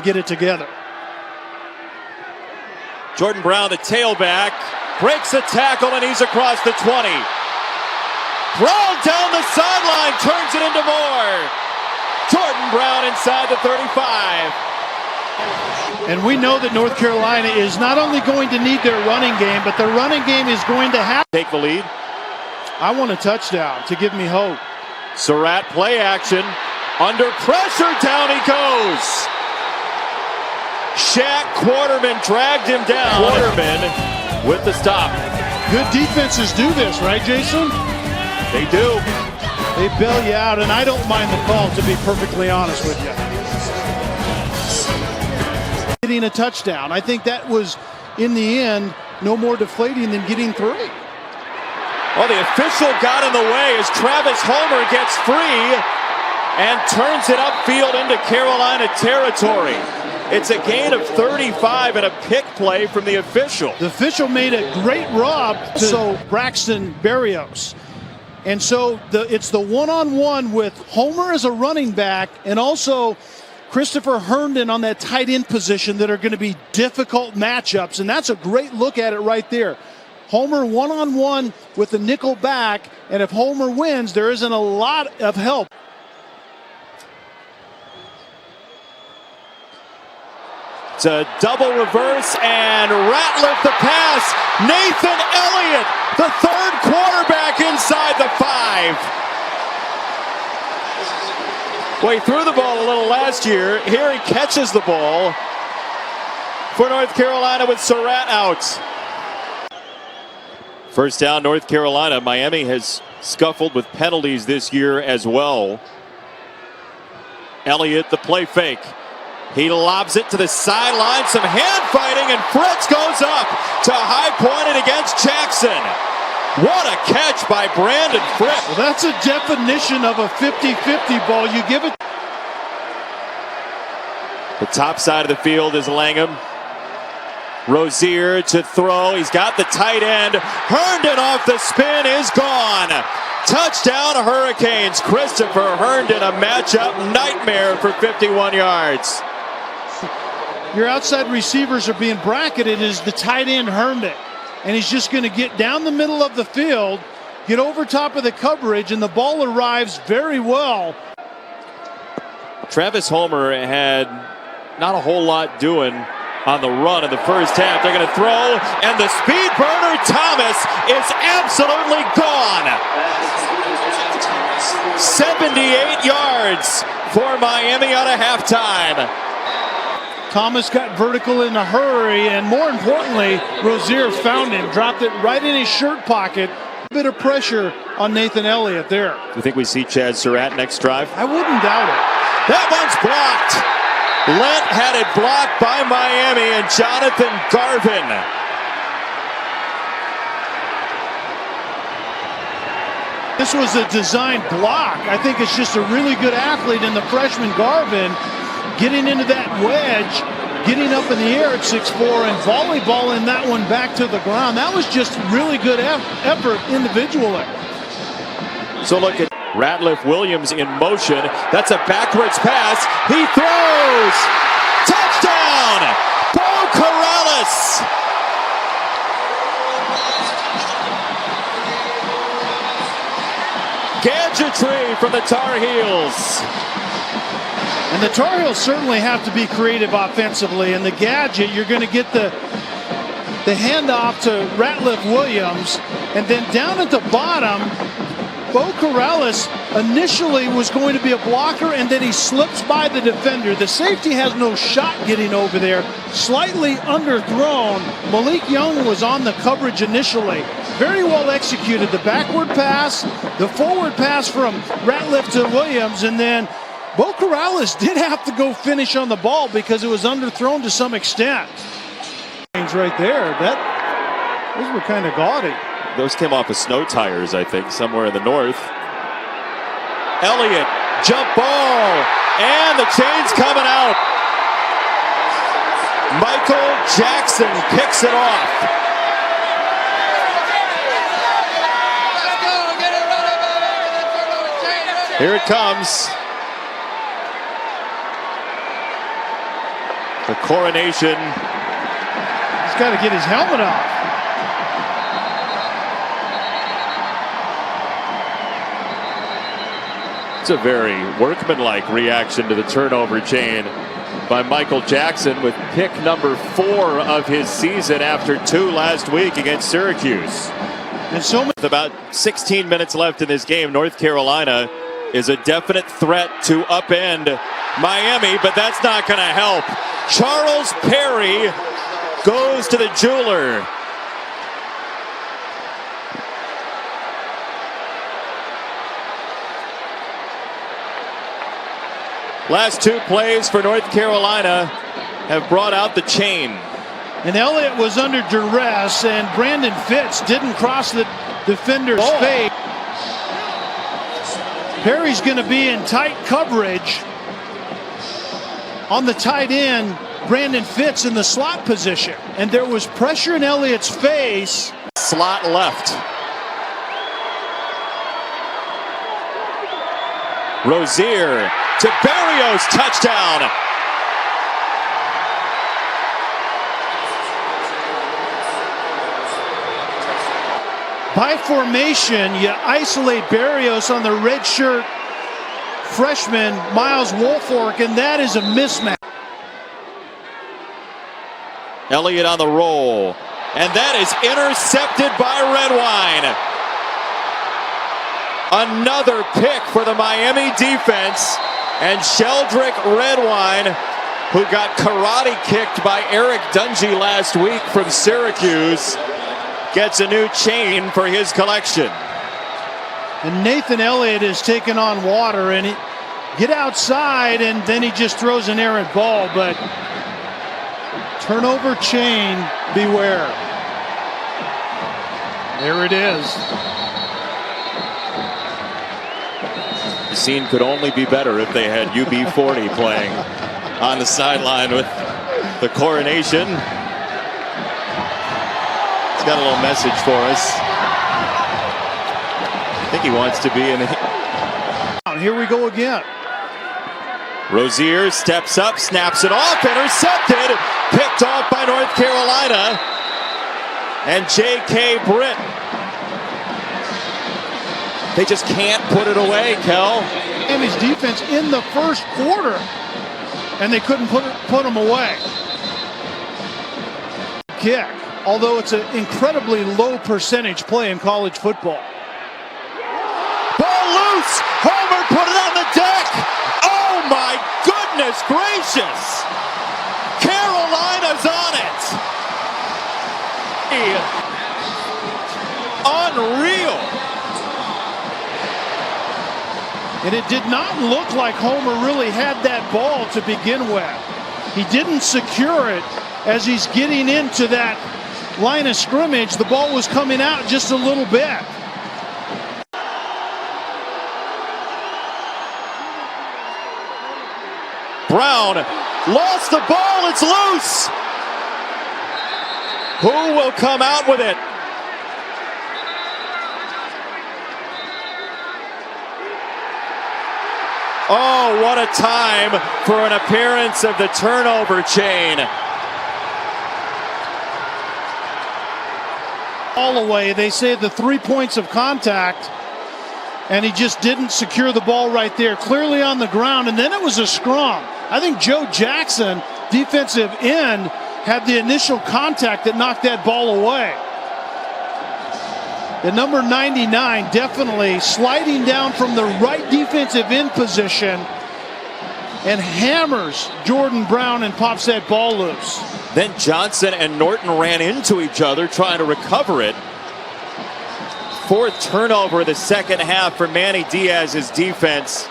get it together. Jordan Brown, the tailback, breaks the tackle, and he's across the 20. Brown down the sideline, turns it into more. Jordan Brown inside the 35. And we know that North Carolina is not only going to need their running game, but their running game is going to have Take the lead. I want a touchdown to give me hope. Surratt play action. Under pressure, down he goes. Shaq Quarterman dragged him down. Quarterman with the stop. Good defenses do this, right, Jason? They do. They bail you out, and I don't mind the call, to be perfectly honest with you. Getting a touchdown. I think that was, in the end, no more deflating than getting 3. Well, the official got in the way as Travis Homer gets free and turns it upfield into Carolina territory. It's a gain of 35 and a pick play from the official. The official made a great rob to Braxton Berrios. And so it's the one-on-one with Homer as a running back and also Christopher Herndon on that tight end position that are going to be difficult matchups. And that's a great look at it right there. Homer one-on-one with the nickel back, and if Homer wins, there isn't a lot of help. It's a double reverse, and Ratliff the pass. Nathan Elliott, the third quarterback inside the 5. Well, he threw the ball a little last year. Here he catches the ball for North Carolina with Surratt out. First down, North Carolina. Miami has scuffled with penalties this year as well. Elliott, the play fake. He lobs it to the sideline. Some hand fighting, and Fritz goes up to high point it against Jackson. What a catch by Brandon Fritz. Well, that's a definition of a 50-50 ball. You give it. The top side of the field is Langham. Rozier to throw. He's got the tight end. Herndon off the spin is gone. Touchdown Hurricanes. Christopher Herndon, a matchup nightmare for 51 yards. Your outside receivers are being bracketed as the tight end Herndon. And he's just going to get down the middle of the field, get over top of the coverage, and the ball arrives very well. Travis Homer had not a whole lot doing on the run in the first half. They're going to throw, and the speed burner Thomas is absolutely gone. 78 yards for Miami out of halftime. Thomas got vertical in a hurry, and more importantly, Rozier found him, dropped it right in his shirt pocket. A bit of pressure on Nathan Elliott there. Do you think we see Chad Surratt next drive? I wouldn't doubt it. That one's blocked. Lent had it blocked by Miami and Jonathan Garvin. This was a design block. I think it's just a really good athlete in the freshman Garvin getting into that wedge, getting up in the air at 6'4", and volleyballing that one back to the ground. That was just really good effort individually. So look at Ratliff Williams in motion. That's a backwards pass. He throws. Touchdown! Bo Corrales. Gadgetry from the Tar Heels. And the Tar Heels certainly have to be creative offensively. And the gadget, you're going to get the handoff to Ratliff Williams. And then down at the bottom, Bo Corrales initially was going to be a blocker, and then he slips by the defender. The safety has no shot getting over there. Slightly underthrown. Malik Young was on the coverage initially. Very well executed. The backward pass, the forward pass from Ratliff to Williams, and then Bo Corrales did have to go finish on the ball because it was underthrown to some extent. Right there, those were kind of gaudy. Those came off of snow tires, I think, somewhere in the north. Elliott, jump ball, and the chain's coming out. Michael Jackson picks it off. Here it comes. The Coronation. He's got to get his helmet off. It's a very workmanlike reaction to the turnover chain by Michael Jackson with pick number 4 of his season after 2 last week against Syracuse. And so with about 16 minutes left in this game, North Carolina is a definite threat to upend Miami, but that's not going to help. Charles Perry goes to the jeweler. Last 2 plays for North Carolina have brought out the chain. And Elliott was under duress, and Brandon Fitz didn't cross the defender's face. Perry's going to be in tight coverage on the tight end, Brandon Fitz in the slot position. And there was pressure in Elliott's face. Slot left. Rozier to Berrios, touchdown. By formation, you isolate Berrios on the red shirt freshman Miles Woolfolk, and that is a mismatch. Elliott on the roll, and that is intercepted by Redwine. Another pick for the Miami defense, and Sheldrick Redwine, who got karate kicked by Eric Dungy last week from Syracuse, gets a new chain for his collection. And Nathan Elliott is taking on water, and get outside, and then he just throws an errant ball. But turnover chain, beware. There it is. The scene could only be better if they had UB40 playing on the sideline with the Coronation. He's got a little message for us. I think he wants to be in it. Here we go again. Rozier steps up, snaps it off, intercepted, picked off by North Carolina. And J.K. Britt. They just can't put it away, Kel. Miami's defense in the first quarter, and they couldn't put them away. Kick, although it's an incredibly low percentage play in college football. Ball loose. Homer put it on the deck. Oh my goodness gracious. Carolina's on it. Unreal. And it did not look like Homer really had that ball to begin with. He didn't secure it as he's getting into that line of scrimmage. The ball was coming out just a little bit. Brown lost the ball. It's loose. Who will come out with it? Oh, what a time for an appearance of the turnover chain. All away, they say the 3 points of contact, and he just didn't secure the ball right there, clearly on the ground, and then it was a scrum. I think Joe Jackson, defensive end, had the initial contact that knocked that ball away. The number 99 definitely sliding down from the right defensive end position and hammers Jordan Brown and pops that ball loose. Then Johnson and Norton ran into each other trying to recover it. 4th turnover of the second half for Manny Diaz's defense.